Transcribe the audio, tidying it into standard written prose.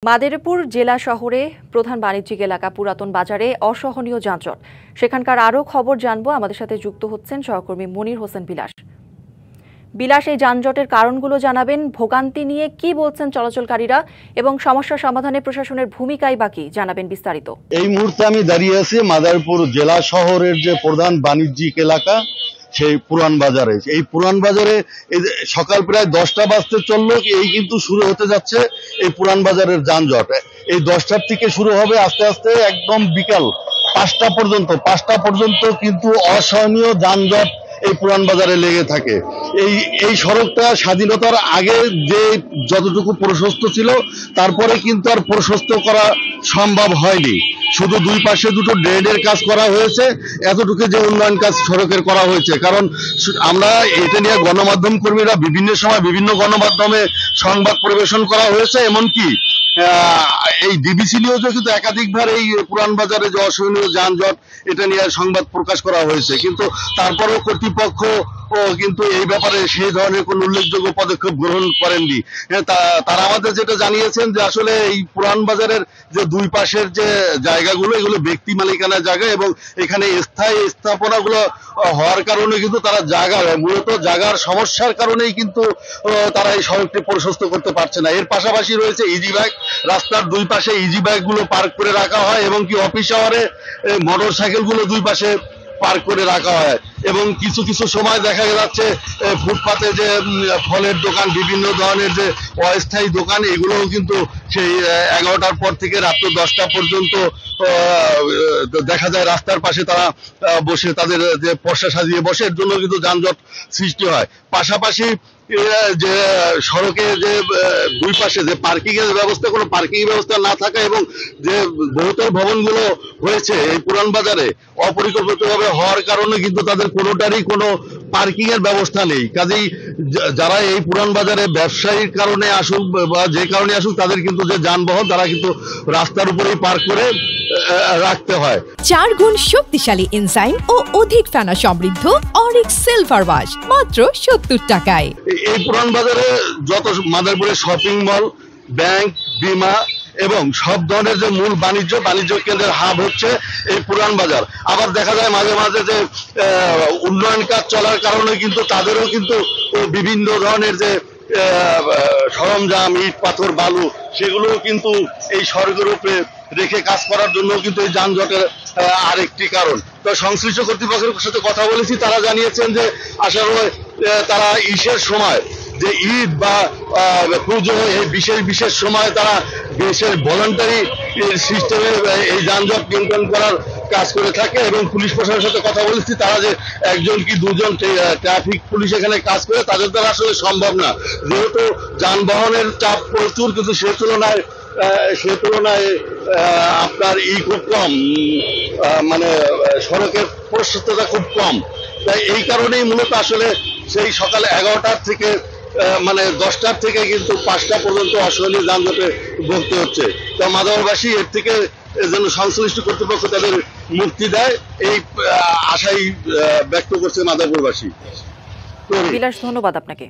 মাদারীপুর জেলা শহরে প্রধান বাণিজ্যিক এলাকা পুরাতন বাজারে অসহনীয় যানজট। সেখানকার আরও খবর জানবো। আমাদের সাথে যুক্ত হচ্ছেন সহকর্মী মনির হোসেন বিলাস। এই যানজটের কারণগুলো জানাবেন, ভোগান্তি নিয়ে কি বলছেন চলাচলকারীরা এবং সমস্যা সমাধানে প্রশাসনের ভূমিকাই বাকি জানাবেন বিস্তারিত। এই মুহূর্তে আমি দাঁড়িয়ে আছি মাদারীপুর জেলা শহরের যে প্রধান বাণিজ্যিক এলাকা সেই পুরান বাজারে। এই পুরান বাজারে সকাল প্রায় 10টা বাজতে চললো, এই কিন্তু শুরু হতে যাচ্ছে এই পুরান বাজারের যানজট। এই 10টার থেকে শুরু হবে, আস্তে আস্তে একদম বিকাল 5টা পর্যন্ত কিন্তু অসহনীয় যানজট এই পুরান বাজারে লেগে থাকে। এই সড়কটা স্বাধীনতার আগে যে যতটুকু প্রশস্ত ছিল, তারপরে কিন্তু আর প্রশস্ত করা সম্ভব হয়নি। শুধু দুই পাশে দুটো ড্রেনের কাজ করা হয়েছে, এতটুকু যে উন্নয়ন কাজ সড়কের করা হয়েছে। কারণ আমরা এটা নিয়ে গণমাধ্যম কর্মীরা বিভিন্ন সময় বিভিন্ন গণমাধ্যমে সংবাদ পরিবেশন করা হয়েছে, এমনকি এই ডিবিসি নিউজে কিন্তু একাধিকবার এই পুরান বাজারে যে অসহনীয় যানজট এটা নিয়ে সংবাদ প্রকাশ করা হয়েছে, কিন্তু তারপরেও কর্তৃপক্ষ কিন্তু এই ব্যাপারে সেই ধরনের কোন উল্লেখযোগ্য পদক্ষেপ গ্রহণ করেননি। তারা আমাদের যেটা জানিয়েছেন যে আসলে এই পুরান বাজারের যে দুই পাশের যে জায়গাগুলো, এগুলো ব্যক্তি মালিকানার জায়গা এবং এখানে স্থায়ী স্থাপনাগুলো হওয়ার কারণে কিন্তু তারা মূলত জায়গার সমস্যার কারণেই কিন্তু তারা এই সড়কটি প্রশস্ত করতে পারছে না। এর পাশাপাশি রয়েছে ইজি বাইক, রাস্তার দুই পাশে ইজি বাইক গুলো পার্ক করে রাখা হয় এবং কি অফিস আওয়ারে মোটর সাইকেল গুলো দুই পাশে পার্ক করে রাখা হয় এবং কিছু কিছু সময় দেখা যাচ্ছে ফুটপাতে যে ফলের দোকান, বিভিন্ন ধরনের যে অস্থায়ী দোকান, এগুলোও কিন্তু সেই 11টার পর থেকে রাত্র 10টা পর্যন্ত দেখা যায় রাস্তার পাশে তারা বসে তাদের যে পসরা সাজিয়ে বসে, এর জন্য কিন্তু যানজট সৃষ্টি হয়। পাশাপাশি যে সড়কে যে দুই পাশে যে পার্কিং এর ব্যবস্থা, কোনো পার্কিং ব্যবস্থা না থাকা এবং যে বহুতল ভবনগুলো হয়েছে এই পুরান বাজারে অপরিকল্পিতভাবে হওয়ার কারণে কিন্তু তাদের কোনোটারই কোনো পার্কিং এর ব্যবস্থা নেই। কাজেই যারা এই পুরান বাজারে ব্যবসায়ীর কারণে আসুক বা যে কারণে আসুক, তাদের কিন্তু যে যানবাহন তারা কিন্তু রাস্তার উপরেই পার্ক করে রাখতে হয়। 4 গুণ শক্তিশালী এনজাইম ও অধিক ফেনা সমৃদ্ধ অরিক সিলভার ওয়াশ মাত্র 70 টাকায়। এই পুরান বাজারে যত মাদারীপুরের শপিং মল, ব্যাংক, বীমা এবং সব ধরনের যে মূল বাণিজ্য কেন্দ্রের হাব হচ্ছে এই পুরান বাজার। আবার দেখা যায় মাঝে মাঝে যে উন্নয়ন কাজ চলার কারণে কিন্তু তাদেরও কিন্তু বিভিন্ন ধরনের যে সরঞ্জাম, ইট পাথর বালু, সেগুলো কিন্তু এই সড়কের উপরে রেখে কাজ করার জন্য কিন্তু এই যানজটের আরেকটি কারণ। তো সংশ্লিষ্ট কর্তৃপক্ষের সাথে কথা বলেছি, তারা জানিয়েছেন যে আসলে তারা ঈদের সময় যে ঈদ বা পুজো, এই বিশেষ সময় তারা দেশের ভলান্টারি সিস্টেমে এই যানজট নিয়ন্ত্রণ করার কাজ করে থাকে এবং পুলিশ প্রশাসনের সাথে কথা বলেছি, তারা যে একজন কি দুজন ট্রাফিক পুলিশ এখানে কাজ করে, তাদের দ্বারা আসলে সম্ভব না, যেহেতু যানবাহনের চাপ প্রচুর, কিন্তু সে তুলনায় আপনার খুব কম, মানে সড়কের প্রশস্ততা খুব কম। তাই এই কারণেই মূলত আসলে সেই সকালে 11টার থেকে মানে 10টার থেকে কিন্তু 5টা পর্যন্ত অসহনীয় যানজটে ভুগতে হচ্ছে। তো মাদারীপুরবাসী এর থেকে যেন সংশ্লিষ্ট কর্তৃপক্ষ তাদের মুক্তি দেয়, এই আশাই ব্যক্ত করছে মাদারীপুরবাসী। বিলাস, ধন্যবাদ আপনাকে।